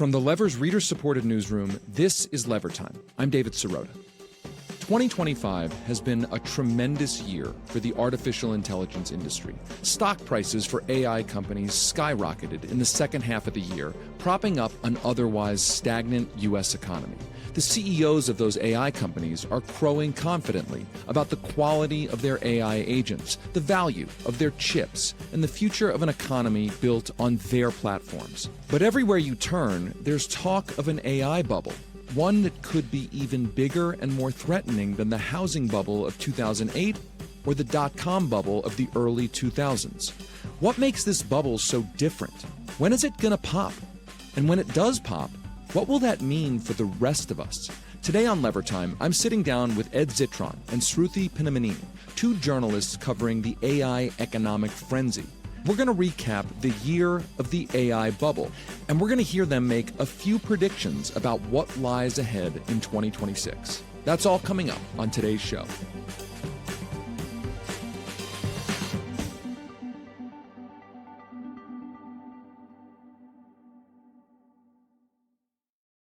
From the Lever's reader-supported newsroom, this is Lever Time. I'm David Sirota. 2025 has been a tremendous year for the artificial intelligence industry. Stock prices for AI companies skyrocketed in the second half of the year, propping up an otherwise stagnant U.S. economy. The CEOs of those AI companies are crowing confidently about the quality of their AI agents, the value of their chips, and the future of an economy built on their platforms. But everywhere you turn, there's talk of an AI bubble, one that could be even bigger and more threatening than the housing bubble of 2008 or the dot-com bubble of the early 2000s. What makes this bubble so different? When is it gonna pop? And when it does pop, what will that mean for the rest of us? Today on Lever Time, I'm sitting down with Ed Zitron and Sruthi Pinnamaneni, two journalists covering the AI economic frenzy. We're going to recap the year of the AI bubble, and we're going to hear them make a few predictions about what lies ahead in 2026. That's all coming up on today's show.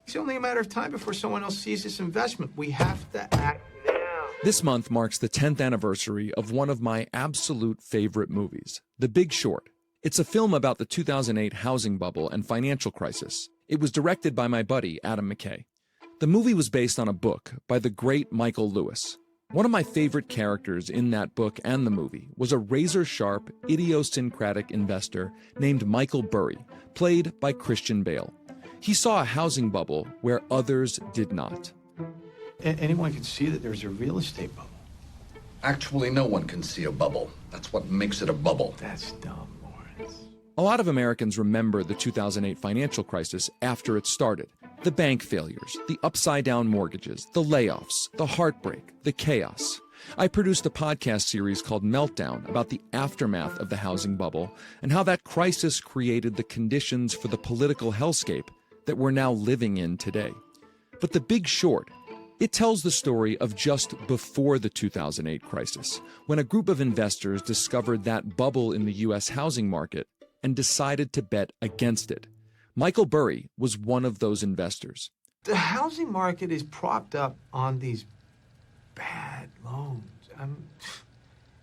It's only a matter of time before someone else sees this investment. We have to act now. This month marks the 10th anniversary of one of my absolute favorite movies, The Big Short. It's a film about the 2008 housing bubble and financial crisis. It was directed by my buddy, Adam McKay. The movie was based on a book by the great Michael Lewis. One of my favorite characters in that book and the movie was a razor-sharp, idiosyncratic investor named Michael Burry, played by Christian Bale. He saw a housing bubble where others did not. Anyone can see that there's a real estate bubble. Actually, no one can see a bubble. That's what makes it a bubble. That's dumb, Lawrence. A lot of Americans remember the 2008 financial crisis after it started. The bank failures, the upside-down mortgages, the layoffs, the heartbreak, the chaos. I produced a podcast series called Meltdown about the aftermath of the housing bubble and how that crisis created the conditions for the political hellscape that we're now living in today. But The Big Short, it tells the story of just before the 2008 crisis, when a group of investors discovered that bubble in the U.S. housing market and decided to bet against it. Michael Burry was one of those investors. The housing market is propped up on these bad loans.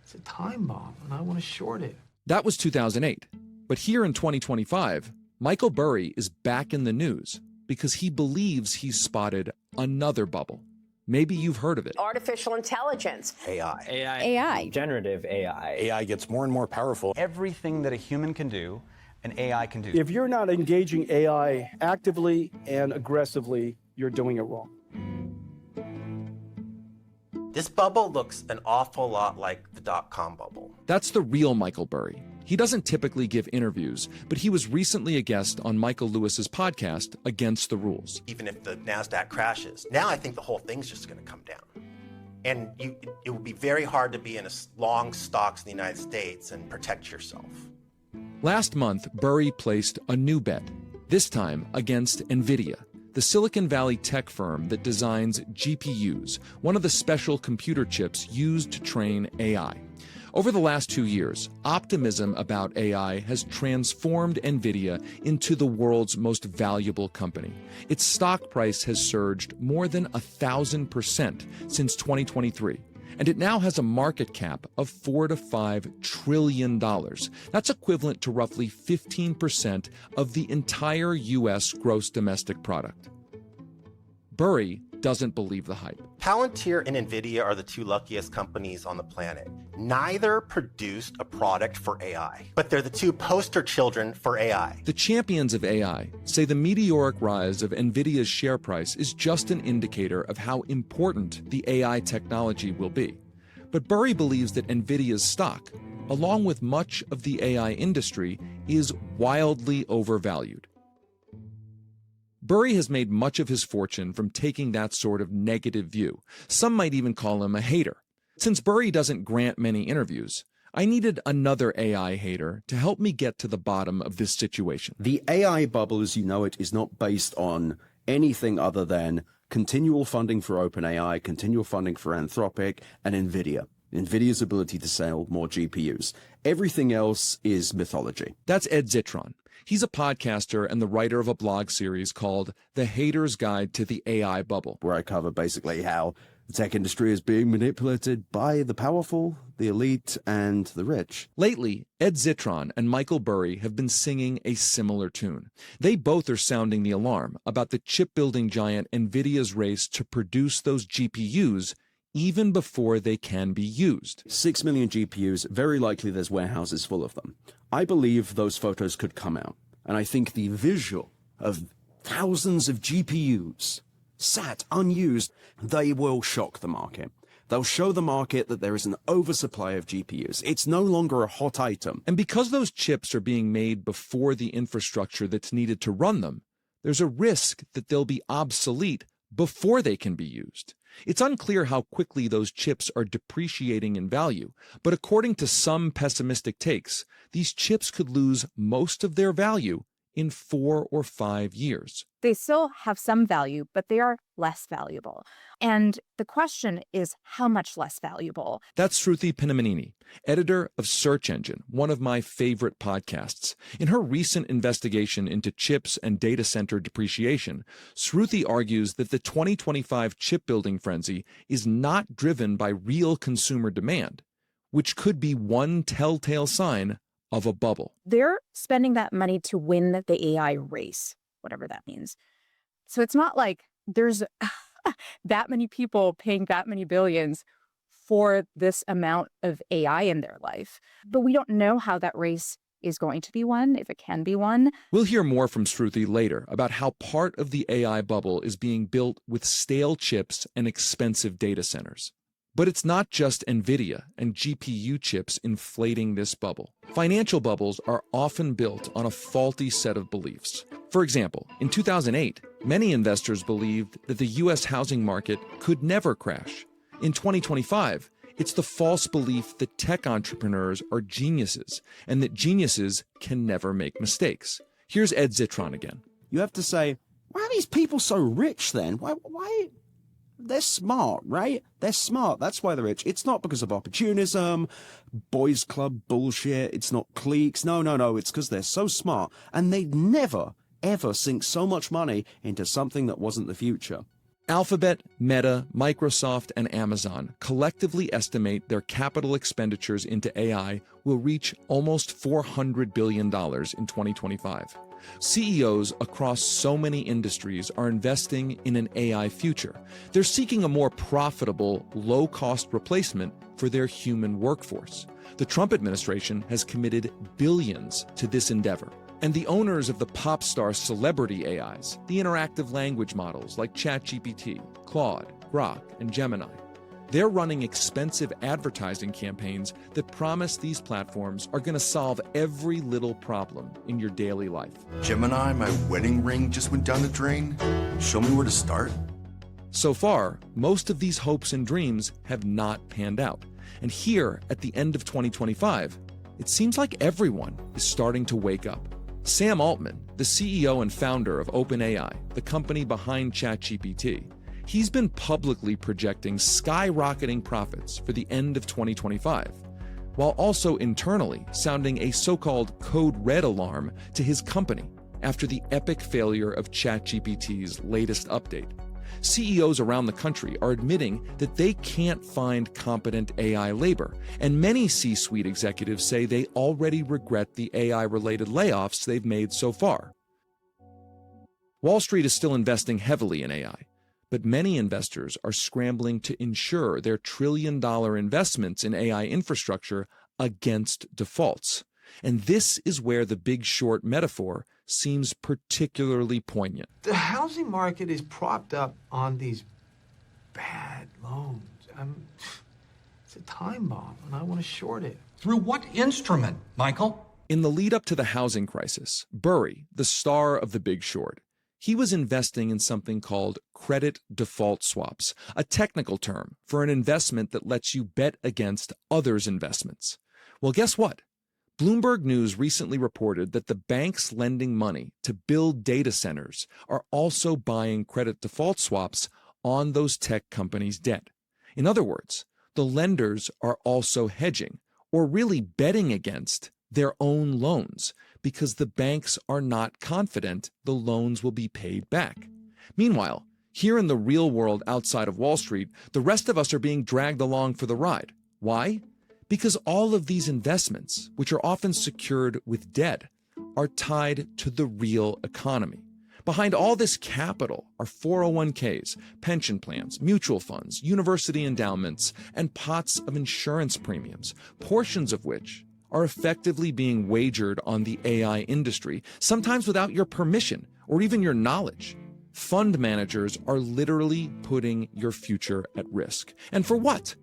It's a time bomb, and I want to short it. That was 2008. But here in 2025, Michael Burry is back in the news because he believes he's spotted another bubble. Maybe you've heard of it. Artificial intelligence. AI. Generative AI. AI gets more and more powerful. Everything that a human can do, an AI can do. If you're not engaging AI actively and aggressively, you're doing it wrong. This bubble looks an awful lot like the dot-com bubble. That's the real Michael Burry. He doesn't typically give interviews, but he was recently a guest on Michael Lewis's podcast, Against the Rules. Even if the NASDAQ crashes, now I think the whole thing's just going to come down. And it would be very hard to be in a long stocks in the United States and protect yourself. Last month, Burry placed a new bet, this time against Nvidia, the Silicon Valley tech firm that designs GPUs, one of the special computer chips used to train AI. Over the last 2 years, optimism about AI has transformed Nvidia into the world's most valuable company. Its stock price has surged more than 1,000% since 2023, and it now has a market cap of $4 to $5 trillion. That's equivalent to roughly 15% of the entire U.S. gross domestic product. Burry doesn't believe the hype. Palantir and Nvidia are the two luckiest companies on the planet. Neither produced a product for AI, but they're the two poster children for AI. The champions of AI say the meteoric rise of Nvidia's share price is just an indicator of how important the AI technology will be. But Burry believes that Nvidia's stock, along with much of the AI industry, is wildly overvalued. Burry has made much of his fortune from taking that sort of negative view. Some might even call him a hater. Since Burry doesn't grant many interviews, I needed another AI hater to help me get to the bottom of this situation. The AI bubble, as you know it, is not based on anything other than continual funding for OpenAI, continual funding for Anthropic and Nvidia. Nvidia's ability to sell more GPUs. Everything else is mythology. That's Ed Zitron. He's a podcaster and the writer of a blog series called The Hater's Guide to the AI Bubble, Where I cover basically how the tech industry is being manipulated by the powerful, the elite, and the rich. Lately, Ed Zitron and Michael Burry have been singing a similar tune. They both are sounding the alarm about the chip-building giant Nvidia's race to produce those GPUs even before they can be used. 6 million GPUs, very likely there's warehouses full of them. I believe those photos could come out, and I think the visual of thousands of GPUs sat unused, they will shock the market. They'll show the market that there is an oversupply of GPUs. It's no longer a hot item. And because those chips are being made before the infrastructure that's needed to run them, there's a risk that they'll be obsolete before they can be used. It's unclear how quickly those chips are depreciating in value, but according to some pessimistic takes, these chips could lose most of their value in 4 or 5 years. They still have some value, but they are less valuable. And the question is, how much less valuable? That's Sruthi Pinnamaneni, editor of Search Engine, one of my favorite podcasts. In her recent investigation into chips and data center depreciation, Sruthi argues that the 2025 chip building frenzy is not driven by real consumer demand, which could be one telltale sign of a bubble. They're spending that money to win the AI race, whatever that means. So it's not like there's that many people paying that many billions for this amount of AI in their life. But we don't know how that race is going to be won, if it can be won. We'll hear more from Sruthi later about how part of the AI bubble is being built with stale chips and expensive data centers. But it's not just Nvidia and GPU chips inflating this bubble. Financial bubbles are often built on a faulty set of beliefs. For example, in 2008, many investors believed that the U.S. housing market could never crash. In 2025, it's the false belief that tech entrepreneurs are geniuses and that geniuses can never make mistakes. Here's Ed Zitron again. You have to say, why are these people so rich then? Why? They're smart, right? They're smart. That's why they're rich. It's not because of opportunism, boys club bullshit. It's not cliques. No. It's because they're so smart. And they'd never, ever sink so much money into something that wasn't the future. Alphabet, Meta, Microsoft, and Amazon collectively estimate their capital expenditures into AI will reach almost $400 billion in 2025. CEOs across so many industries are investing in an AI future. They're seeking a more profitable, low-cost replacement for their human workforce. The Trump administration has committed billions to this endeavor. And the owners of the pop star celebrity AIs, the interactive language models like ChatGPT, Claude, Grok, and Gemini, they're running expensive advertising campaigns that promise these platforms are going to solve every little problem in your daily life. Gemini, my wedding ring just went down the drain. Show me where to start. So far, most of these hopes and dreams have not panned out. And here, at the end of 2025, it seems like everyone is starting to wake up. Sam Altman, the CEO and founder of OpenAI, the company behind ChatGPT, he's been publicly projecting skyrocketing profits for the end of 2025, while also internally sounding a so-called code red alarm to his company after the epic failure of ChatGPT's latest update. CEOs around the country are admitting that they can't find competent AI labor, and many C-suite executives say they already regret the AI-related layoffs they've made so far. Wall Street is still investing heavily in AI, but many investors are scrambling to insure their trillion-dollar investments in AI infrastructure against defaults. And this is where the Big Short metaphor seems particularly poignant. The housing market is propped up on these bad loans. It's a time bomb, and I want to short it. Through what instrument, Michael? In the lead up to the housing crisis, Burry, the star of The Big Short, he was investing in something called credit default swaps, a technical term for an investment that lets you bet against others' investments. Well, guess what? Bloomberg News recently reported that the banks lending money to build data centers are also buying credit default swaps on those tech companies' debt. In other words, the lenders are also hedging, or really betting against, their own loans because the banks are not confident the loans will be paid back. Meanwhile, here in the real world outside of Wall Street, the rest of us are being dragged along for the ride. Why? Because all of these investments, which are often secured with debt, are tied to the real economy. Behind all this capital are 401ks, pension plans, mutual funds, university endowments, and pots of insurance premiums, portions of which are effectively being wagered on the AI industry, sometimes without your permission or even your knowledge. Fund managers are literally putting your future at risk. And for what?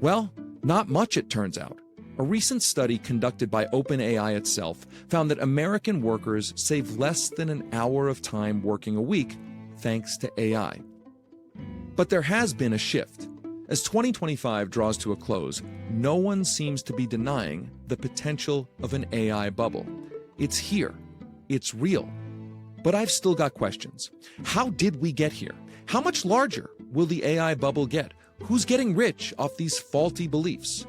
Well, not much, it turns out. A recent study conducted by OpenAI itself found that American workers save less than an hour of time working a week thanks to AI. But there has been a shift. As 2025 draws to a close, no one seems to be denying the potential of an AI bubble. It's here. It's real. But I've still got questions. How did we get here? How much larger will the AI bubble get? Who's getting rich off these faulty beliefs?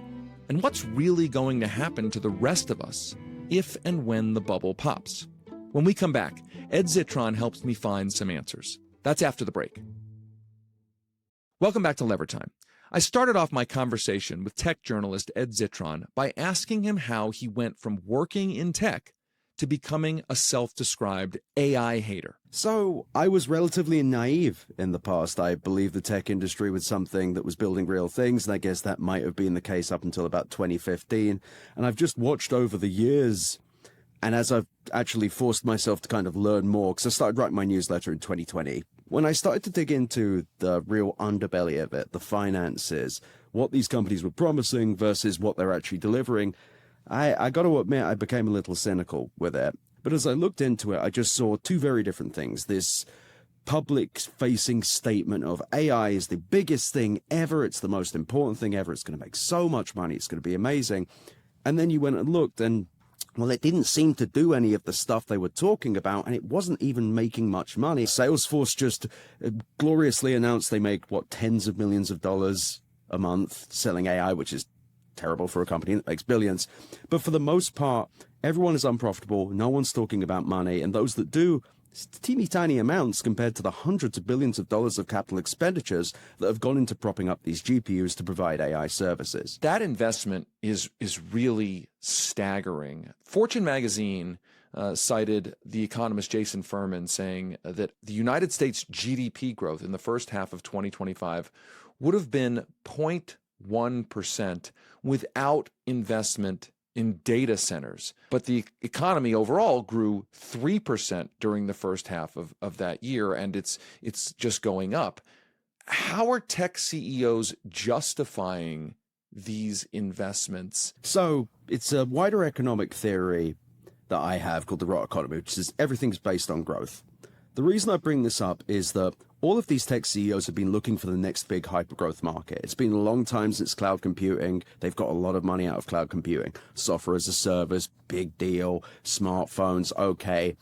And what's really going to happen to the rest of us if and when the bubble pops? When we come back, Ed Zitron helps me find some answers. That's after the break. Welcome back to Lever Time. I started off my conversation with tech journalist Ed Zitron by asking him how he went from working in tech to becoming a self-described AI hater. So I was relatively naive in the past. I believed the tech industry was something that was building real things, and I guess that might have been the case up until about 2015. And I've just watched over the years, and as I've actually forced myself to kind of learn more, because I started writing my newsletter in 2020, when I started to dig into the real underbelly of it, the finances, what these companies were promising versus what they're actually delivering, I got to admit, I became a little cynical with it. But as I looked into it, I just saw two very different things. This public-facing statement of AI is the biggest thing ever. It's the most important thing ever. It's going to make so much money. It's going to be amazing. And then you went and looked, and, well, it didn't seem to do any of the stuff they were talking about, and it wasn't even making much money. Salesforce just gloriously announced they make, tens of millions of dollars a month selling AI, which is terrible for a company that makes billions. But for the most part, everyone is unprofitable. No one's talking about money. And those that do, it's teeny tiny amounts compared to the hundreds of billions of dollars of capital expenditures that have gone into propping up these GPUs to provide AI services. That investment is really staggering. Fortune magazine cited the economist Jason Furman saying that the United States GDP growth in the first half of 2025 would have been 0.1% without investment in data centers. But the economy overall grew 3% during the first half of that year, and it's just going up. How are tech CEOs justifying these investments? So it's a wider economic theory that I have called the rot economy, which is everything's based on growth. The reason I bring this up is that all of these tech CEOs have been looking for the next big hypergrowth market. It's been a long time since cloud computing. They've got a lot of money out of cloud computing. Software as a service, big deal. Smartphones, okay.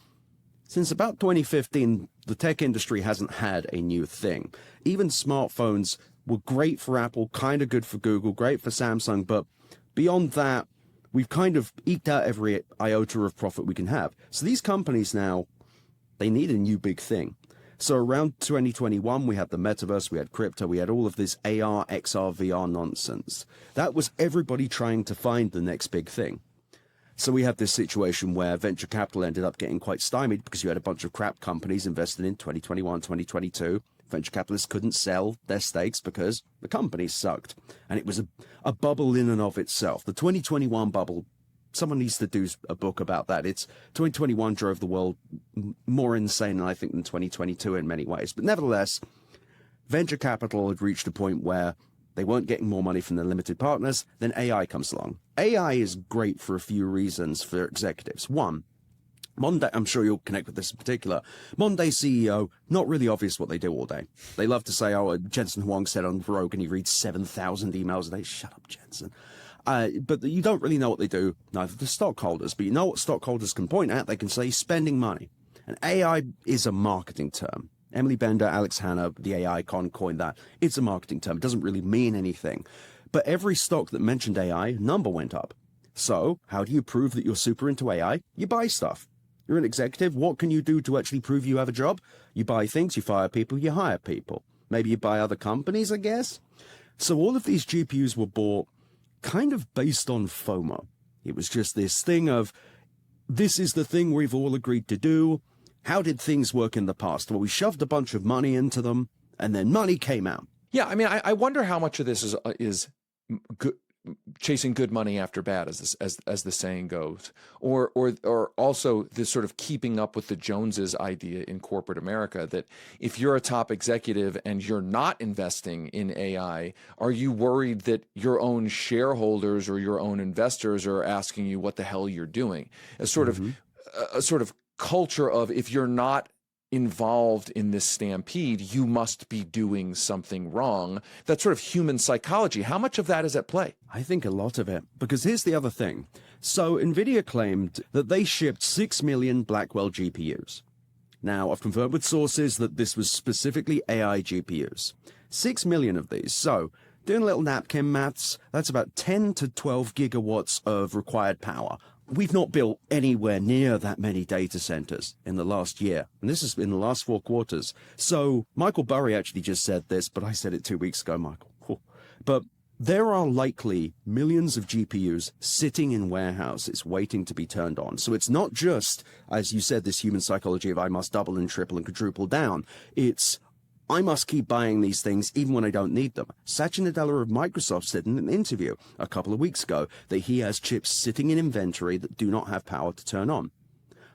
Since about 2015, the tech industry hasn't had a new thing. Even smartphones were great for Apple, kind of good for Google, great for Samsung, but beyond that, we've kind of eked out every iota of profit we can have. So these companies now, they need a new big thing. So around 2021, we had the metaverse, we had crypto, we had all of this AR, XR, VR nonsense. That was everybody trying to find the next big thing. So we had this situation where venture capital ended up getting quite stymied because you had a bunch of crap companies invested in 2021, 2022. Venture capitalists couldn't sell their stakes because the companies sucked. And it was a bubble in and of itself. The 2021 bubble, someone needs to do a book about that. It's 2021 drove the world more insane, I think, than 2022 in many ways. But nevertheless, venture capital had reached a point where they weren't getting more money from their limited partners. Then AI comes along. AI is great for a few reasons for executives. One, Monday, I'm sure you'll connect with this in particular. Monday CEO, not really obvious what they do all day. They love to say, oh, Jensen Huang said on Rogan he reads 7,000 emails a day. Shut up, Jensen. But you don't really know what they do, neither the stockholders. But you know what stockholders can point at. They can say spending money. And AI is a marketing term. Emily Bender, Alex Hanna, the AI con, coined that. It's a marketing term. It doesn't really mean anything. But every stock that mentioned AI, number went up. So how do you prove that you're super into AI? You buy stuff. You're an executive. What can you do to actually prove you have a job? You buy things, you fire people, you hire people. Maybe you buy other companies, I guess. So all of these GPUs were bought kind of based on FOMO. It was just this thing of, this is the thing we've all agreed to do. How did things work in the past? Well, we shoved a bunch of money into them, and then money came out. Yeah, I mean, I wonder how much of this is good, chasing good money after bad, as the saying goes, or also this sort of keeping up with the Joneses idea in corporate America, that if you're a top executive and you're not investing in AI, are you worried that your own shareholders or your own investors are asking you what the hell you're doing? A sort of culture of, if you're not involved in this stampede, you must be doing something wrong. That sort of human psychology. How much of that is at play? I think a lot of it, because here's the other thing. So Nvidia claimed that they shipped 6 million Blackwell GPUs. Now, I've confirmed with sources that this was specifically AI GPUs. 6 million of these. So, doing a little napkin maths, that's about 10 to 12 gigawatts of required power. We've not built anywhere near that many data centers in the last year, and this is in the last 4 quarters. So Michael Burry actually just said this, but I said it 2 weeks ago, Michael. But there are likely millions of GPUs sitting in warehouses waiting to be turned on. So it's not just, as you said, this human psychology of I must double and triple and quadruple down. It's I must keep buying these things even when I don't need them. Satya Nadella of Microsoft said in an interview a couple of weeks ago that he has chips sitting in inventory that do not have power to turn on.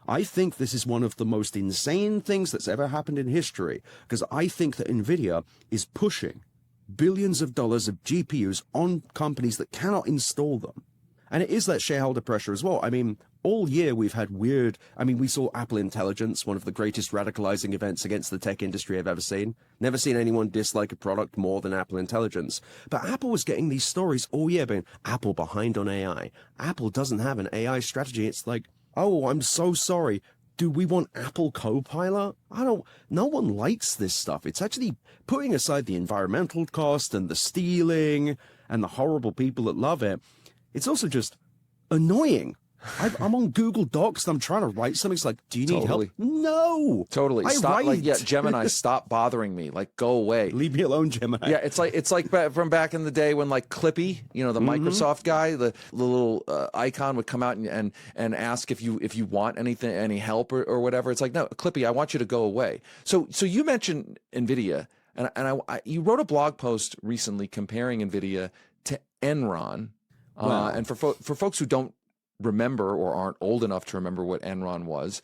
I think this is one of the most insane things that's ever happened in history, because I think that Nvidia is pushing billions of dollars of GPUs on companies that cannot install them. And it is that shareholder pressure as well. I mean, all year we've had we saw Apple Intelligence, one of the greatest radicalizing events against the tech industry I've ever seen. Never seen anyone dislike a product more than Apple Intelligence. But Apple was getting these stories all year being, Apple behind on AI. Apple doesn't have an AI strategy. It's like, oh, I'm so sorry. Do we want Apple Copilot? No one likes this stuff. It's actually putting aside the environmental cost and the stealing and the horrible people that love it. It's also just annoying. I'm on Google Docs and I'm trying to write something. It's like, do you need help? No. Totally. Stop. Gemini, stop bothering me. Like, go away. Leave me alone, Gemini. Yeah, it's like from back in the day when like Clippy, the Microsoft guy, the little icon would come out and ask if you want any help or whatever. It's like, no, Clippy, I want you to go away. So you mentioned Nvidia, and you wrote a blog post recently comparing Nvidia to Enron. And for folks who don't remember or aren't old enough to remember what Enron was,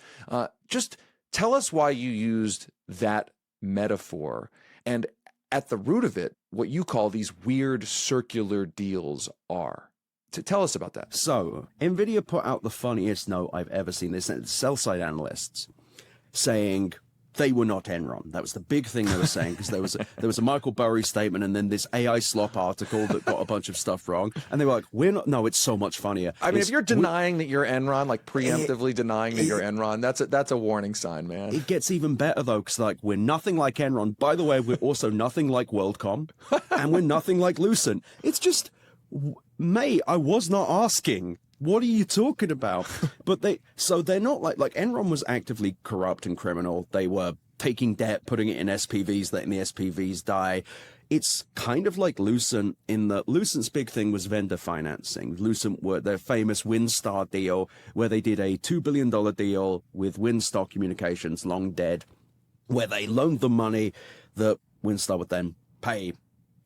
just tell us why you used that metaphor, and at the root of it, what you call these weird circular deals are. Tell us about that. So, Nvidia put out the funniest note I've ever seen. This sell-side analysts saying they were not Enron. That was the big thing they were saying, because there was a Michael Burry statement and then this AI slop article that got a bunch of stuff wrong. And they were like, we're not. No, it's so much funnier. I mean, if you're denying that you're Enron, like preemptively denying that you're Enron, that's a warning sign, man. It gets even better, though, because like, we're nothing like Enron. By the way, we're also nothing like WorldCom, and we're nothing like Lucent. It's just, mate, I was not asking. What are you talking about? But they're not like Enron was actively corrupt and criminal. They were taking debt, putting it in SPVs, letting the SPVs die. It's kind of like Lucent, in that Lucent's big thing was vendor financing. Lucent were their famous WinStar deal, where they did a $2 billion deal with WinStar Communications, long dead, where they loaned them money that WinStar would then pay.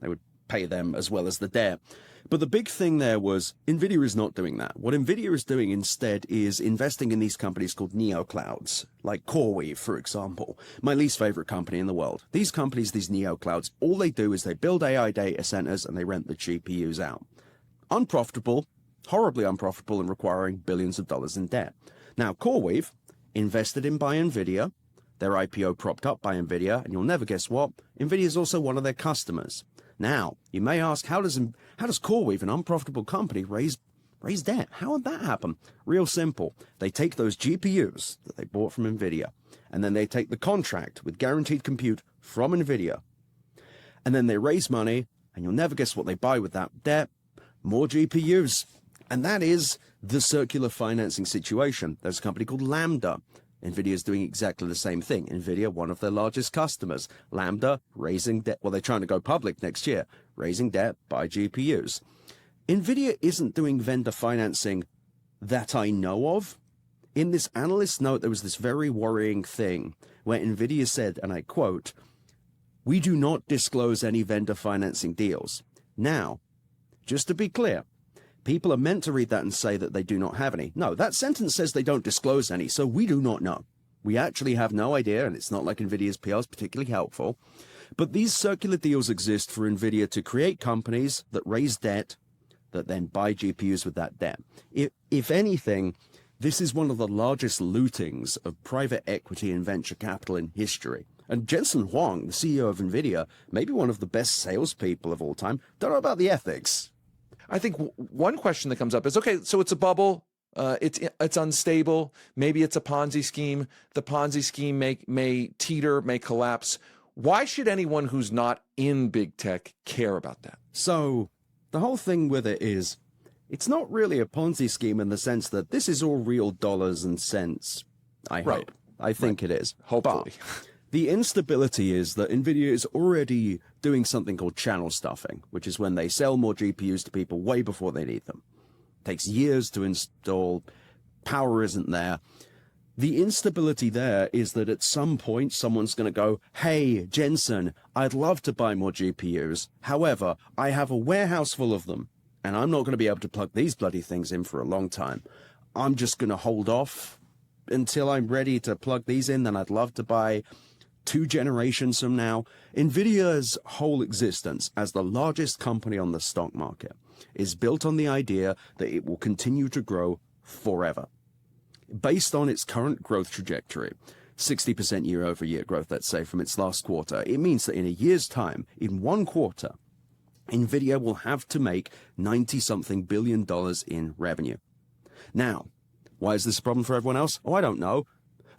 They would pay them as well as the debt. But the big thing there was Nvidia is not doing that. What Nvidia is doing instead is investing in these companies called neoclouds, like CoreWeave, for example, my least favorite company in the world. These companies, these neoclouds, all they do is they build AI data centers and they rent the GPUs out. Unprofitable, horribly unprofitable, and requiring billions of dollars in debt. Now, CoreWeave, invested in by Nvidia, their IPO propped up by Nvidia, and you'll never guess what, Nvidia is also one of their customers. Now, you may ask, how does CoreWeave, an unprofitable company, raise debt? How would that happen? Real simple. They take those GPUs that they bought from Nvidia, and then they take the contract with guaranteed compute from Nvidia, and then they raise money And you'll never guess what they buy with that debt. More GPUs. And that is the circular financing situation. There's a company called Lambda. Nvidia is doing exactly the same thing. Nvidia, one of their largest customers. Lambda, raising debt. Well, they're trying to go public next year. Raising debt, buy GPUs. Nvidia isn't doing vendor financing that I know of. In this analyst note, there was this very worrying thing where Nvidia said, and I quote, "We do not disclose any vendor financing deals." Now, just to be clear, people are meant to read that and say that they do not have any. No, that sentence says they don't disclose any, so we do not know. We actually have no idea, and it's not like Nvidia's PR is particularly helpful. But these circular deals exist for Nvidia to create companies that raise debt that then buy GPUs with that debt. If anything, this is one of the largest lootings of private equity and venture capital in history. And Jensen Huang, the CEO of Nvidia, maybe one of the best salespeople of all time, don't know about the ethics. I think one question that comes up is, okay, so it's a bubble. It's unstable. Maybe it's a Ponzi scheme. The Ponzi scheme may teeter, may collapse. Why should anyone who's not in big tech care about that? So the whole thing with it is, it's not really a Ponzi scheme in the sense that this is all real dollars and cents. I hope. I think it is. Hopefully. But the instability is that Nvidia is already doing something called channel stuffing, which is when they sell more GPUs to people way before they need them. It takes years to install. Power isn't there. The instability there is that at some point someone's going to go, "Hey, Jensen, I'd love to buy more GPUs. However, I have a warehouse full of them, and I'm not going to be able to plug these bloody things in for a long time. I'm just going to hold off until I'm ready to plug these in. Then I'd love to buy 2 generations from now." Nvidia's whole existence as the largest company on the stock market is built on the idea that it will continue to grow forever. Based on its current growth trajectory, 60% year-over-year growth, let's say, from its last quarter, it means that in a year's time, in 1 quarter, Nvidia will have to make $90-something billion in revenue. Now, why is this a problem for everyone else? Oh, I don't know.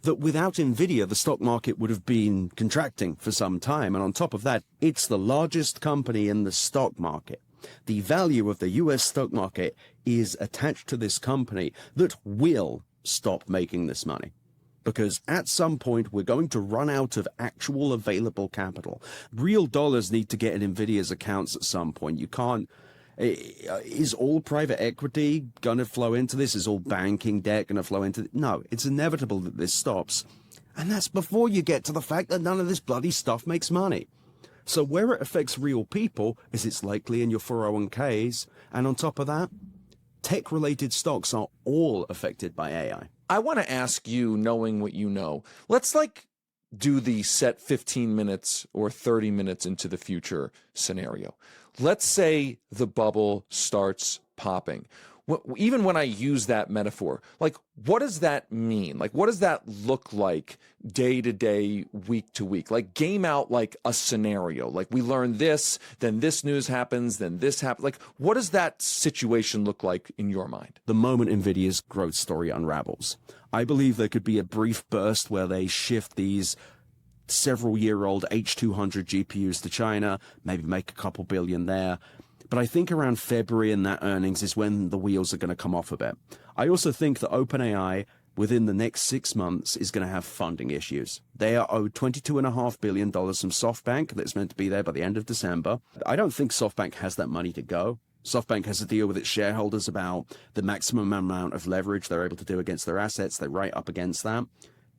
That without Nvidia, the stock market would have been contracting for some time. And on top of that, it's the largest company in the stock market. The value of the US stock market is attached to this company that will stop making this money. Because at some point, we're going to run out of actual available capital. Real dollars need to get in Nvidia's accounts at some point. You can't. Is all private equity going to flow into this? Is all banking debt going to flow into it? No, it's inevitable that this stops. And that's before you get to the fact that none of this bloody stuff makes money. So where it affects real people is it's likely in your 401ks. And on top of that, tech-related stocks are all affected by AI. I want to ask you, knowing what you know, let's do the set 15 minutes or 30 minutes into the future scenario. Let's say the bubble starts popping. Even when I use that metaphor, what does that mean? What does that look like day to day, week to week? Game out a scenario. We learn this, then this news happens, then this happens. What does that situation look like in your mind? The moment Nvidia's growth story unravels, I believe there could be a brief burst where they shift these several-year-old H200 GPUs to China, maybe make a couple billion there. But I think around February in that earnings is when the wheels are going to come off a bit. I also think that OpenAI, within the next 6 months, is going to have funding issues. They are owed $22.5 billion from SoftBank that's meant to be there by the end of December. I don't think SoftBank has that money to go. SoftBank has to deal with its shareholders about the maximum amount of leverage they're able to do against their assets. They're right up against that.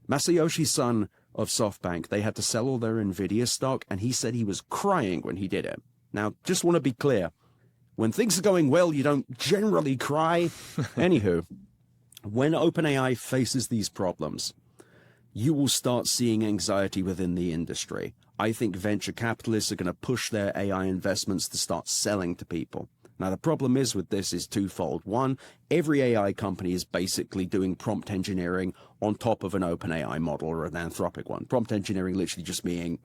Masayoshi Son of SoftBank, they had to sell all their Nvidia stock, and he said he was crying when he did it. Now, just want to be clear. When things are going well, you don't generally cry. Anywho, when OpenAI faces these problems, you will start seeing anxiety within the industry. I think venture capitalists are going to push their AI investments to start selling to people. Now, the problem is with this is twofold. One, every AI company is basically doing prompt engineering on top of an OpenAI model or an Anthropic one. Prompt engineering literally just meaning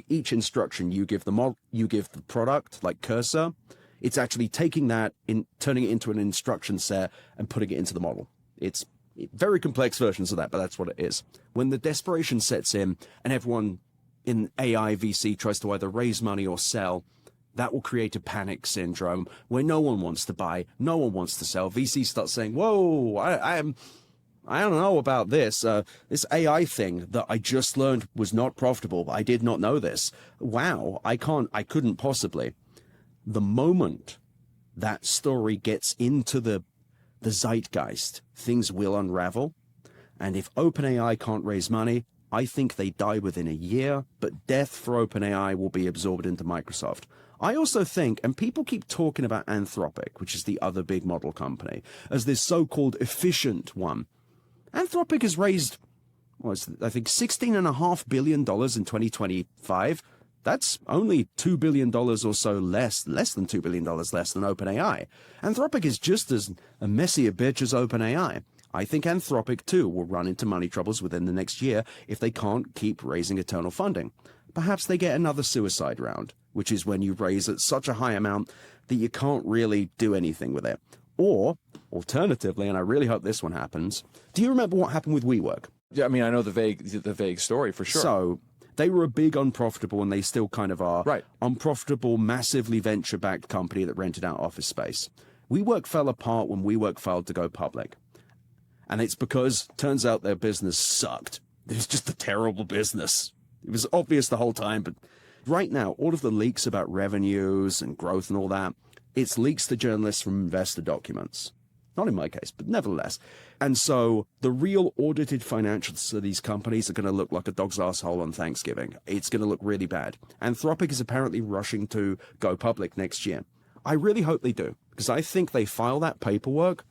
each instruction you give the model, you give the product, like Cursor, it's actually taking that, turning it into an instruction set and putting it into the model. It's very complex versions of that, but that's what it is. When the desperation sets in and everyone in AI VC tries to either raise money or sell, that will create a panic syndrome where no one wants to buy, no one wants to sell. VCs start saying, whoa, I don't know about this. This AI thing that I just learned was not profitable. I did not know this. Wow, I couldn't possibly. The moment that story gets into the zeitgeist, things will unravel. And if OpenAI can't raise money, I think they die within a year, but death for OpenAI will be absorbed into Microsoft. I also think, and people keep talking about Anthropic, which is the other big model company, as this so-called efficient one. Anthropic has raised, I think, $16.5 billion in 2025. That's only $2 billion or so less than $2 billion less than OpenAI. Anthropic is just as a messy a bitch as OpenAI. I think Anthropic, too, will run into money troubles within the next year if they can't keep raising eternal funding. Perhaps they get another suicide round, which is when you raise at such a high amount that you can't really do anything with it. Or, alternatively, and I really hope this one happens, do you remember what happened with WeWork? Yeah, I mean, I know the vague story for sure. So, they were a big unprofitable, and they still kind of are, right, unprofitable, massively venture-backed company that rented out office space. WeWork fell apart when WeWork failed to go public. And it's because, turns out, their business sucked. It was just a terrible business. It was obvious the whole time, but right now, all of the leaks about revenues and growth and all that, it's leaks to journalists from investor documents. Not in my case, but nevertheless. And so the real audited financials of these companies are going to look like a dog's asshole on Thanksgiving. It's going to look really bad. Anthropic is apparently rushing to go public next year. I really hope they do, because I think they file that paperwork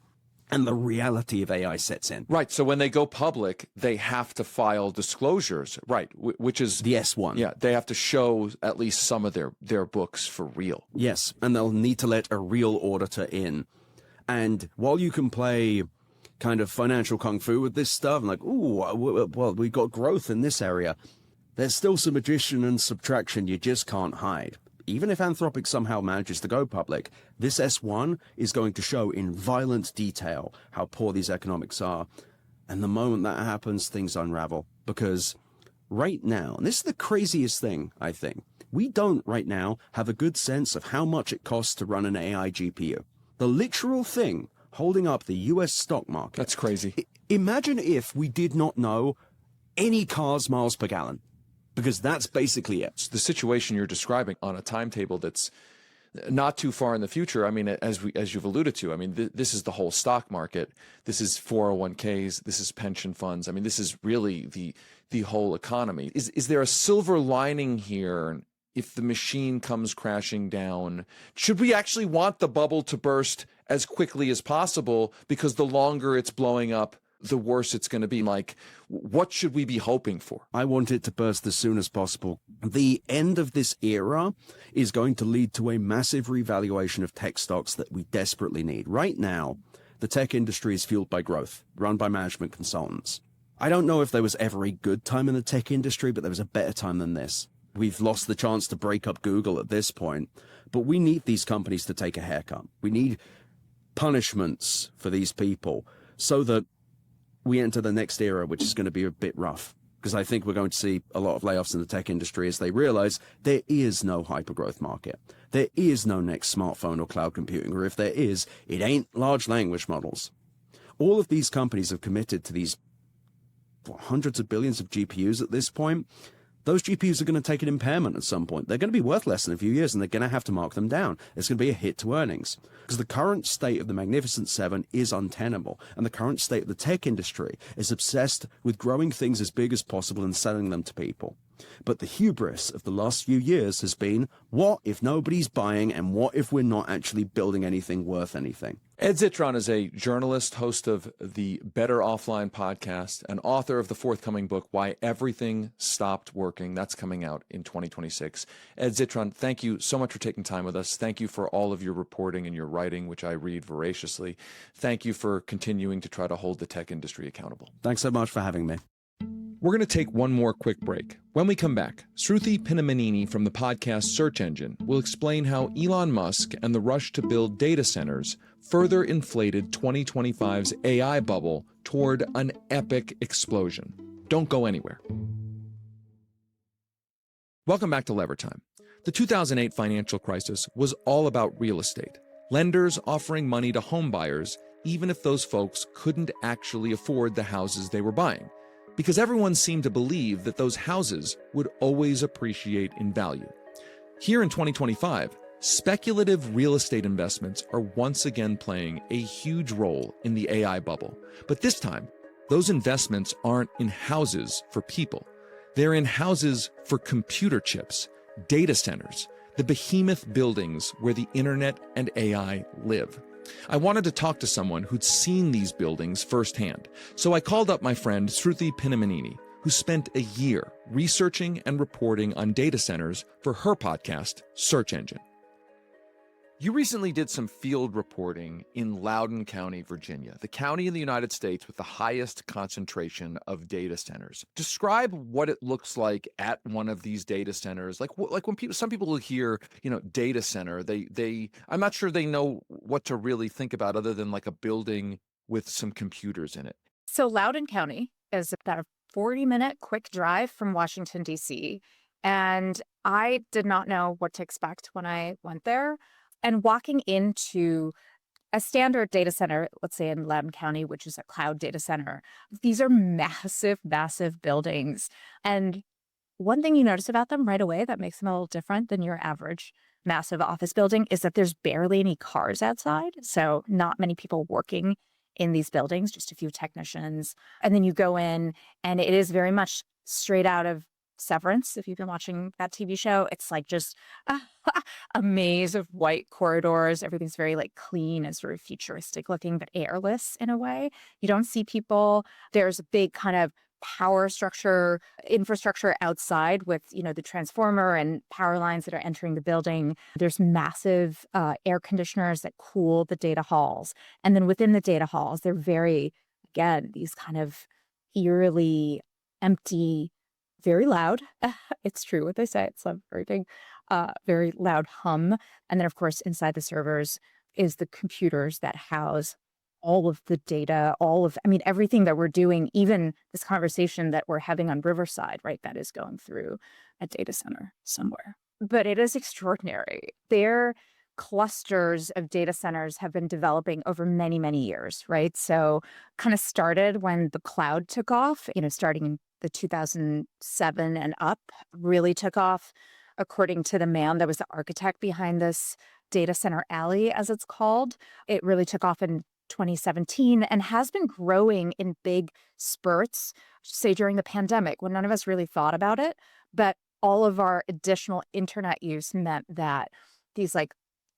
and the reality of AI sets in. Right. So when they go public, they have to file disclosures, right, which is the S1. Yeah, they have to show at least some of their books for real. Yes, and they'll need to let a real auditor in. And while you can play kind of financial kung fu with this stuff, like, ooh, well, we got growth in this area, there's still some addition and subtraction you just can't hide. Even if Anthropic somehow manages to go public, this S1 is going to show in violent detail how poor these economics are. And the moment that happens, things unravel. Because right now, and this is the craziest thing, I think, we don't right now have a good sense of how much it costs to run an AI GPU. The literal thing holding up the US stock market. That's crazy. Imagine if we did not know any car's miles per gallon. Because that's basically it. The situation you're describing on a timetable that's not too far in the future. I mean, as you've alluded to, I mean, this is the whole stock market. This is 401ks. This is pension funds. I mean, this is really the whole economy. Is there a silver lining here? If the machine comes crashing down, should we actually want the bubble to burst as quickly as possible? Because the longer it's blowing up, the worse it's going to be. Like, what should we be hoping for? I want it to burst as soon as possible. The end of this era is going to lead to a massive revaluation of tech stocks that we desperately need. Right now, the tech industry is fueled by growth, run by management consultants. I don't know if there was ever a good time in the tech industry, but there was a better time than this. We've lost the chance to break up Google at this point, but we need these companies to take a haircut. We need punishments for these people so that we enter the next era, which is going to be a bit rough. Because I think we're going to see a lot of layoffs in the tech industry as they realize there is no hypergrowth market. There is no next smartphone or cloud computing, or if there is, it ain't large language models. All of these companies have committed to these hundreds of billions of GPUs at this point. Those GPUs are going to take an impairment at some point. They're going to be worth less in a few years, and they're going to have to mark them down. It's going to be a hit to earnings. Because the current state of the Magnificent Seven is untenable, and the current state of the tech industry is obsessed with growing things as big as possible and selling them to people. But the hubris of the last few years has been, what if nobody's buying, and what if we're not actually building anything worth anything? Ed Zitron is a journalist, host of the Better Offline podcast, and author of the forthcoming book, Why Everything Stopped Working. That's coming out in 2026. Ed Zitron, thank you so much for taking time with us. Thank you for all of your reporting and your writing, which I read voraciously. Thank you for continuing to try to hold the tech industry accountable. Thanks so much for having me. We're going to take one more quick break. When we come back, Sruthi Pinnamaneni from the podcast Search Engine will explain how Elon Musk and the rush to build data centers further inflated 2025's AI bubble toward an epic explosion. Don't go anywhere. Welcome back to Lever Time. The 2008 financial crisis was all about real estate. Lenders offering money to home buyers, even if those folks couldn't actually afford the houses they were buying, because everyone seemed to believe that those houses would always appreciate in value. Here in 2025, speculative real estate investments are once again playing a huge role in the AI bubble. But this time, those investments aren't in houses for people. They're in houses for computer chips, data centers, the behemoth buildings where the internet and AI live. I wanted to talk to someone who'd seen these buildings firsthand, so I called up my friend Sruthi Pinnamaneni, who spent a year researching and reporting on data centers for her podcast, Search Engine. You recently did some field reporting in Loudoun County, Virginia, the county in the United States with the highest concentration of data centers. Describe what it looks like at one of these data centers. Like when some people will hear, data center, I'm not sure they know what to really think about other than like a building with some computers in it. So Loudoun County is about a 40-minute quick drive from Washington, D.C. And I did not know what to expect when I went there. And walking into a standard data center, let's say in Loudoun County, which is a cloud data center, these are massive, massive buildings. And one thing you notice about them right away that makes them a little different than your average massive office building is that there's barely any cars outside. So not many people working in these buildings, just a few technicians. And then you go in and it is very much straight out of Severance. If you've been watching that TV show, it's like just a maze of white corridors. Everything's very like clean and sort of futuristic looking, but airless in a way. You don't see people. There's a big kind of power structure, infrastructure outside with, the transformer and power lines that are entering the building. There's massive air conditioners that cool the data halls. And then within the data halls, they're again, these kind of eerily empty, very loud. It's true what they say. It's a very big, very loud hum. And then, of course, inside the servers is the computers that house all of the data, everything that we're doing, even this conversation that we're having on Riverside, right? That is going through a data center somewhere. But it is extraordinary. Their clusters of data centers have been developing over many, many years, right? So kind of started when the cloud took off, starting in the 2007 and up, really took off according to the man that was the architect behind this data center alley, as it's called. It really took off in 2017 and has been growing in big spurts, say during the pandemic when none of us really thought about it. But all of our additional internet use meant that these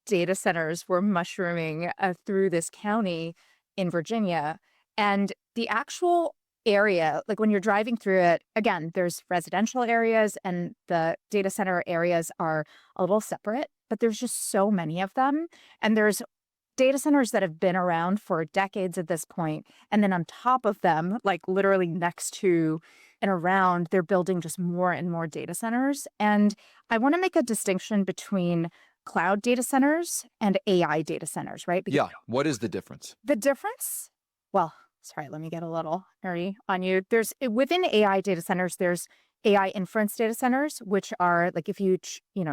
data centers were mushrooming through this county in Virginia. And the actual area, like when you're driving through it, again, there's residential areas and the data center areas are a little separate, but there's just so many of them. And there's data centers that have been around for decades at this point. And then on top of them, like literally next to and around, they're building just more and more data centers. And I want to make a distinction between cloud data centers and AI data centers, right? Yeah. What is the difference? The difference? Well, sorry, let me get a little nerdy on you. There's within AI data centers, there's AI inference data centers, which are like if you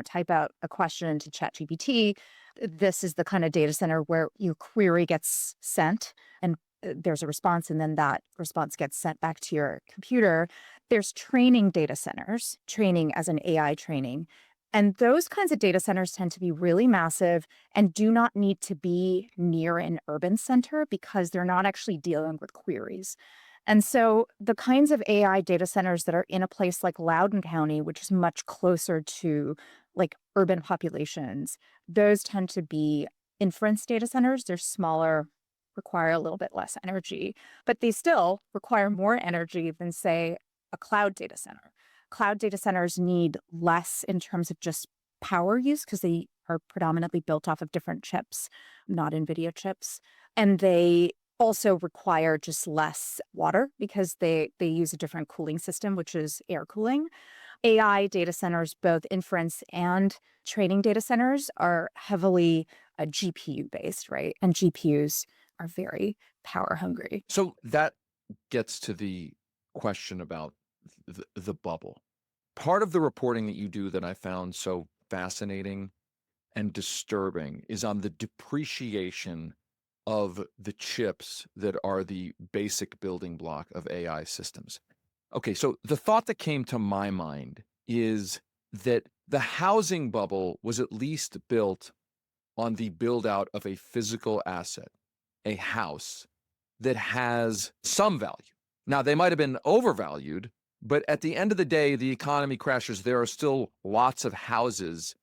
type out a question into ChatGPT, this is the kind of data center where your query gets sent and there's a response, and then that response gets sent back to your computer. There's training data centers, training as an AI training. And those kinds of data centers tend to be really massive and do not need to be near an urban center because they're not actually dealing with queries. And so the kinds of AI data centers that are in a place like Loudoun County, which is much closer to like urban populations, those tend to be inference data centers. They're smaller, require a little bit less energy, but they still require more energy than, say, a cloud data center. Cloud data centers need less in terms of just power use because they are predominantly built off of different chips, not Nvidia chips. And they also require just less water because they use a different cooling system, which is air cooling. AI data centers, both inference and training data centers, are heavily GPU based, right? And GPUs are very power hungry. So that gets to the question about the bubble. Part of the reporting that you do that I found so fascinating and disturbing is on the depreciation of the chips that are the basic building block of AI systems. Okay, so the thought that came to my mind is that the housing bubble was at least built on the build out of a physical asset, a house that has some value. Now, they might have been overvalued, but at the end of the day, the economy crashes. There are still lots of houses.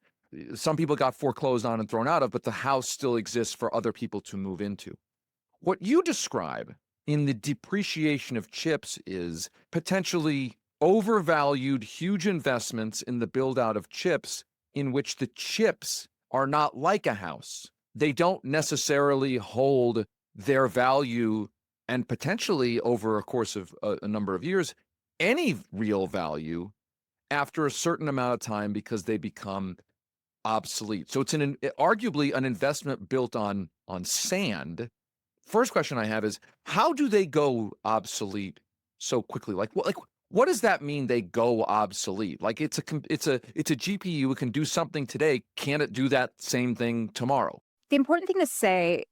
Some people got foreclosed on and thrown out of, but the house still exists for other people to move into. What you describe in the depreciation of chips is potentially overvalued huge investments in the build out of chips in which the chips are not like a house. They don't necessarily hold their value and potentially over a course of a number of years, any real value after a certain amount of time because they become obsolete. So it's arguably an investment built on sand. First question I have is, how do they go obsolete so quickly? What does that mean? They go obsolete? Like it's a GPU. It can do something today. Can it do that same thing tomorrow? The important thing to say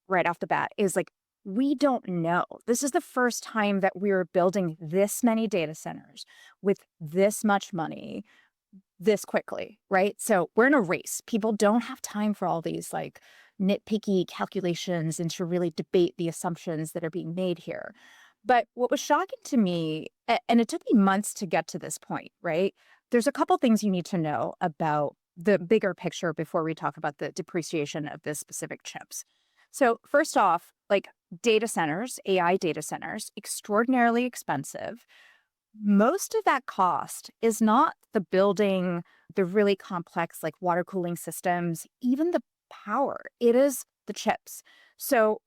right off the bat is we don't know. This is the first time that we're building this many data centers with this much money this quickly, right? So we're in a race. People don't have time for all these nitpicky calculations and to really debate the assumptions that are being made here. But what was shocking to me, and it took me months to get to this point, right? There's a couple things you need to know about the bigger picture before we talk about the depreciation of the specific chips. So first off, data centers, AI data centers, extraordinarily expensive. Most of that cost is not the building, the really complex water cooling systems, even the power. It is the chips. So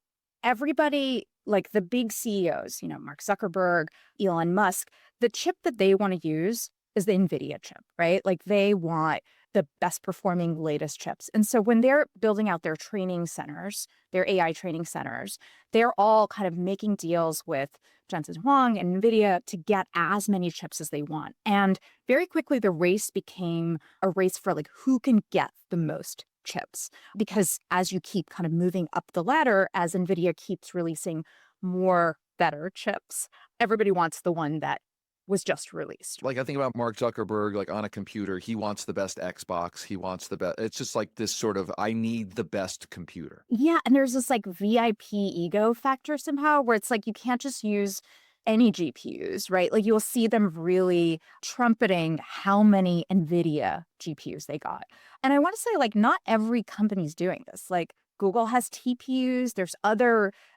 everybody, the big CEOs, Mark Zuckerberg, Elon Musk, the chip that they want to use is the Nvidia chip, right? They want the best performing latest chips. And so when they're building out their training centers, their AI training centers, they're all kind of making deals with Jensen Huang and Nvidia to get as many chips as they want. And very quickly, the race became a race for who can get the most chips. Because as you keep kind of moving up the ladder, as Nvidia keeps releasing more better chips, everybody wants the one that was just released. I think about Mark Zuckerberg, on a computer, he wants the best Xbox. He wants the best. It's just this sort of, I need the best computer. Yeah. And there's this VIP ego factor somehow where it's you can't just use any GPUs, right? You'll see them really trumpeting how many Nvidia GPUs they got. And I want to say not every company's doing this. Google has TPUs.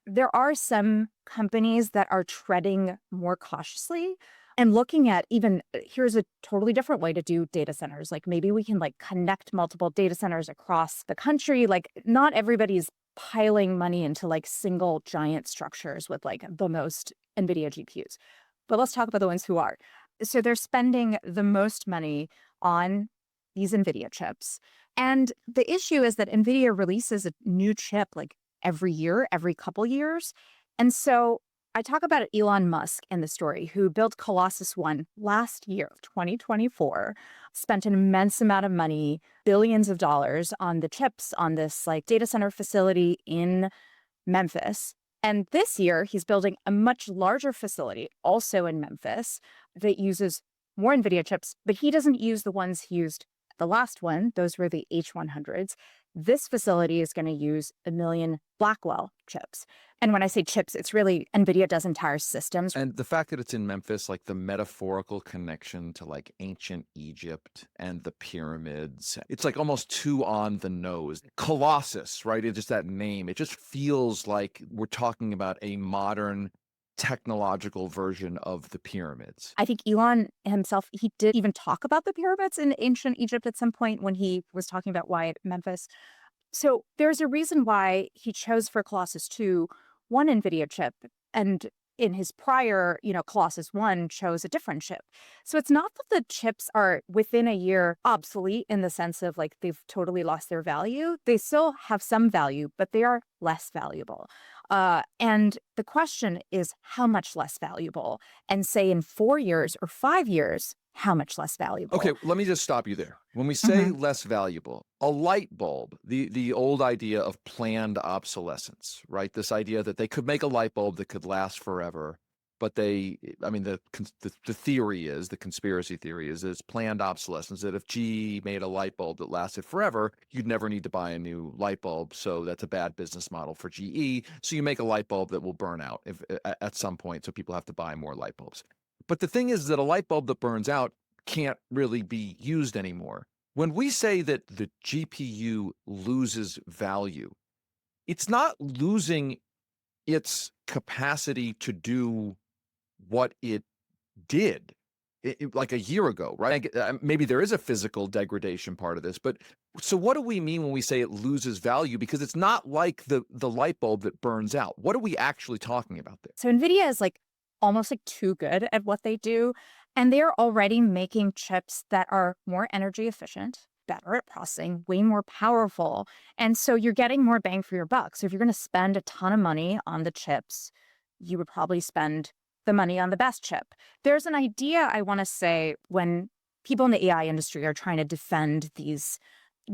There are some companies that are treading more cautiously and looking at here's a totally different way to do data centers. Maybe we can connect multiple data centers across the country. Not everybody's piling money into single giant structures with the most Nvidia GPUs. But let's talk about the ones who are. So they're spending the most money on these Nvidia chips. And the issue is that Nvidia releases a new chip every year, every couple years. And so I talk about Elon Musk in the story, who built Colossus One last year, 2024, spent an immense amount of money, billions of dollars on the chips on this data center facility in Memphis. And this year, he's building a much larger facility, also in Memphis, that uses more Nvidia chips, but he doesn't use the ones he used the last one. Those were the H100s. This facility is going to use 1 million Blackwell chips. And when I say chips, it's really Nvidia does entire systems. And the fact that it's in Memphis, the metaphorical connection to ancient Egypt and the pyramids, it's almost too on the nose. Colossus, right? It's just that name. It just feels like we're talking about a modern technological version of the pyramids. I think Elon himself, he did even talk about the pyramids in ancient Egypt at some point when he was talking about why Memphis. So there's a reason why he chose for Colossus 2 one NVIDIA chip, and in his prior, Colossus 1 chose a different chip. So it's not that the chips are within a year obsolete in the sense of they've totally lost their value. They still have some value, but they are less valuable. And the question is how much less valuable? And say in 4 years or 5 years, how much less valuable. Okay, let me just stop you there. When we say less valuable, a light bulb, the old idea of planned obsolescence, right? This idea that they could make a light bulb that could last forever, but the theory is, the conspiracy theory is it's planned obsolescence, that if GE made a light bulb that lasted forever, you'd never need to buy a new light bulb. So that's a bad business model for GE. So you make a light bulb that will burn out at some point, so people have to buy more light bulbs. But the thing is that a light bulb that burns out can't really be used anymore. When we say that the GPU loses value, it's not losing its capacity to do what it did like a year ago, right? Maybe there is a physical degradation part of this, but so what do we mean when we say it loses value? Because it's not like the light bulb that burns out. What are we actually talking about there? So Nvidia is almost too good at what they do. And they're already making chips that are more energy efficient, better at processing, way more powerful. And so you're getting more bang for your buck. So if you're going to spend a ton of money on the chips, you would probably spend the money on the best chip. There's an idea, I want to say, when people in the AI industry are trying to defend these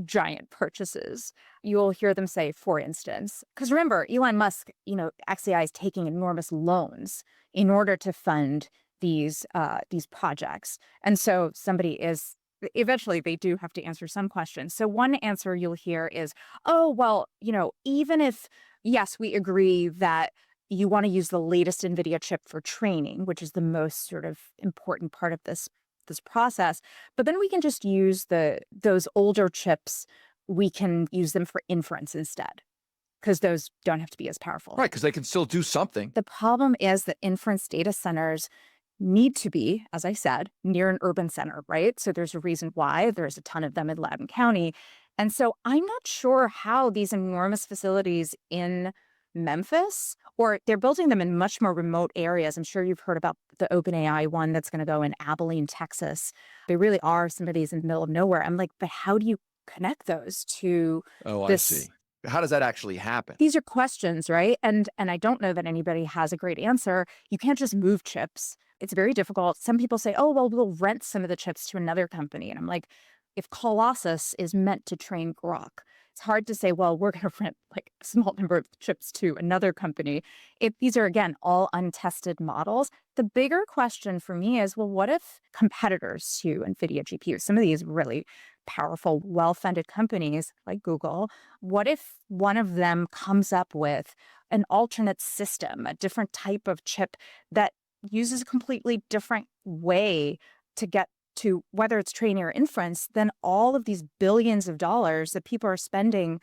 giant purchases, you'll hear them say, for instance, because remember, Elon Musk, XAI is taking enormous loans in order to fund these projects. And so eventually they do have to answer some questions. So one answer you'll hear is, oh, well, even if, yes, we agree that you want to use the latest Nvidia chip for training, which is the most sort of important part of this process, but then we can just use those older chips, we can use them for inference instead, because those don't have to be as powerful. Right, because they can still do something. The problem is that inference data centers need to be, as I said, near an urban center, right? So there's a reason why there's a ton of them in Loudoun County. And so I'm not sure how these enormous facilities in Memphis, or they're building them in much more remote areas. I'm sure you've heard about the OpenAI one that's going to go in Abilene, Texas. They really are some of these in the middle of nowhere. I'm like, but how do you connect those to this? I see. How does that actually happen? These are questions, right? And I don't know that anybody has a great answer. You can't just move chips. It's very difficult. Some people say, oh, well, we'll rent some of the chips to another company. And I'm like, if Colossus is meant to train Grok, it's hard to say, well, we're going to rent a small number of chips to another company. These are, again, all untested models. The bigger question for me is, well, what if competitors to NVIDIA GPUs, some of these really powerful, well-funded companies like Google, what if one of them comes up with an alternate system, a different type of chip that uses a completely different way to get to whether it's training or inference than all of these billions of dollars that people are spending,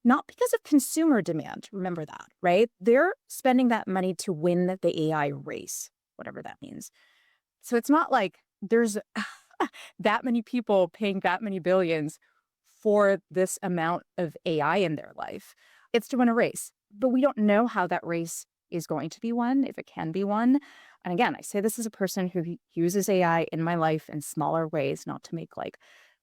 not because of consumer demand, remember that, right? They're spending that money to win the AI race, whatever that means. So it's not like there's that many people paying that many billions for this amount of AI in their life. It's to win a race, but we don't know how that race is going to be won, if it can be won. And again, I say this as a person who uses AI in my life in smaller ways, not to make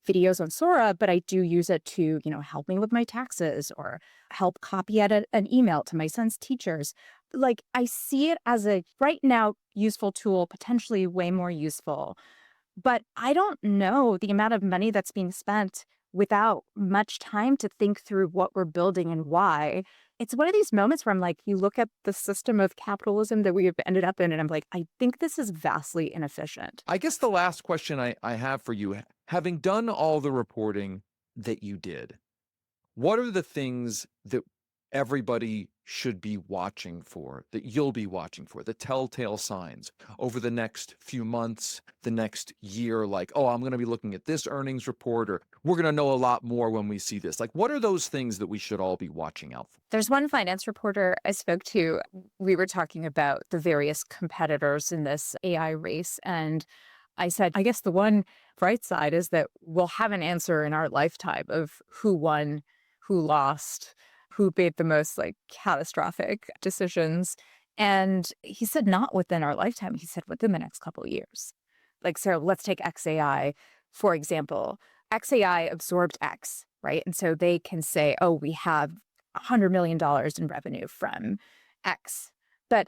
videos on Sora, but I do use it to, help me with my taxes or help copy edit an email to my son's teachers. I see it as a right now useful tool, potentially way more useful. But I don't know the amount of money that's being spent without much time to think through what we're building and why. It's one of these moments where I'm like, you look at the system of capitalism that we have ended up in, and I'm like, I think this is vastly inefficient. I guess the last question I have for you, having done all the reporting that you did, what are the things that everybody should be watching for, that you'll be watching for, the telltale signs over the next few months, the next year, oh, I'm going to be looking at this earnings report, or we're going to know a lot more when we see this? What are those things that we should all be watching out for? There's one finance reporter I spoke to. We were talking about the various competitors in this AI race. And I said, I guess the one bright side is that we'll have an answer in our lifetime of who won, who lost, who made the most catastrophic decisions. And he said, not within our lifetime. He said, within the next couple of years. So let's take XAI, for example. XAI absorbed X, right? And so they can say, oh, we have $100 million in revenue from X. But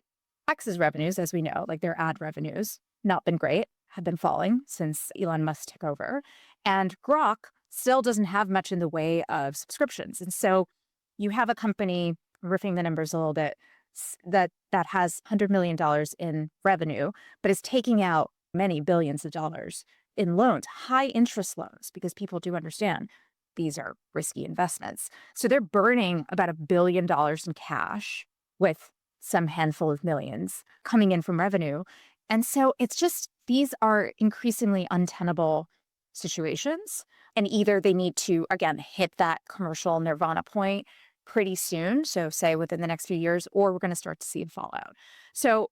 X's revenues, as we know, their ad revenues, not been great. have been falling since Elon Musk took over. And Grok still doesn't have much in the way of subscriptions. And so you have a company, riffing the numbers a little bit, that has $100 million in revenue, but is taking out many billions of dollars in loans, high interest loans, because people do understand these are risky investments. So they're burning about $1 billion in cash with some handful of millions coming in from revenue. And so it's just, these are increasingly untenable situations. And either they need to, again, hit that commercial nirvana point pretty soon, so say within the next few years, or we're going to start to see a fallout. So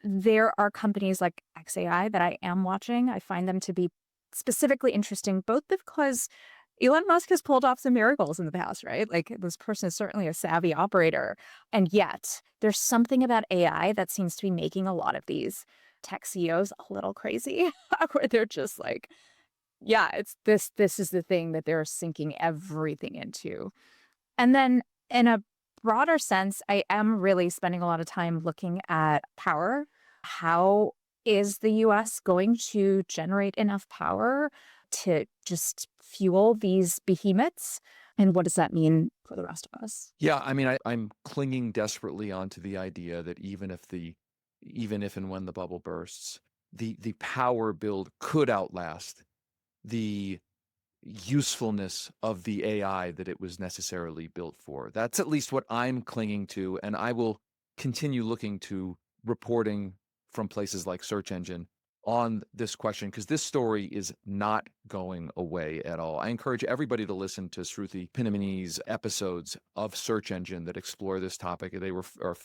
there are companies like XAI that I am watching. I find them to be specifically interesting, both because Elon Musk has pulled off some miracles in the past, right? Like, this person is certainly a savvy operator. And yet there's something about AI that seems to be making a lot of these tech CEOs a little crazy, where they're just like, yeah, it's this is the thing that they're sinking everything into. And then in a broader sense, I am really spending a lot of time looking at power. How is the US going to generate enough power to just fuel these behemoths? And what does that mean for the rest of us? Yeah, I mean, I'm clinging desperately onto the idea that even if and when the bubble bursts, the power build could outlast the usefulness of the AI that it was necessarily built for. That's at least what I'm clinging to, and I will continue looking to reporting from places like Search Engine on this question, because this story is not going away at all. I encourage everybody to listen to Sruthi Pinnamaneni's episodes of Search Engine that explore this topic. They were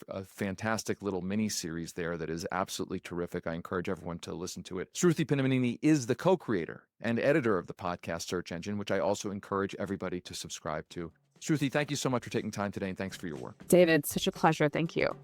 a fantastic little mini-series there that is absolutely terrific. I encourage everyone to listen to it. Sruthi Pinnamaneni is the co-creator and editor of the podcast Search Engine, which I also encourage everybody to subscribe to. Sruthi, thank you so much for taking time today, and thanks for your work. David, such a pleasure. Thank you.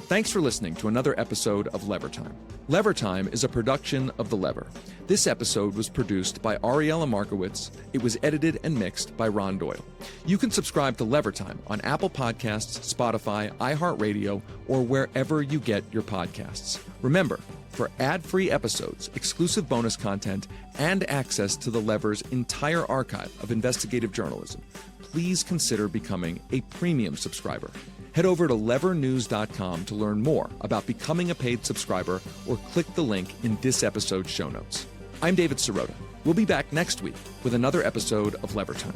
Thanks for listening to another episode of Lever Time. Lever Time is a production of The Lever. This episode was produced by Ariella Markowitz. It was edited and mixed by Ron Doyle. You can subscribe to Lever Time on Apple Podcasts, Spotify, iHeartRadio, or wherever you get your podcasts. Remember, for ad-free episodes, exclusive bonus content, and access to The Lever's entire archive of investigative journalism, please consider becoming a premium subscriber. Head over to levernews.com to learn more about becoming a paid subscriber, or click the link in this episode's show notes. I'm David Sirota. We'll be back next week with another episode of Lever Time.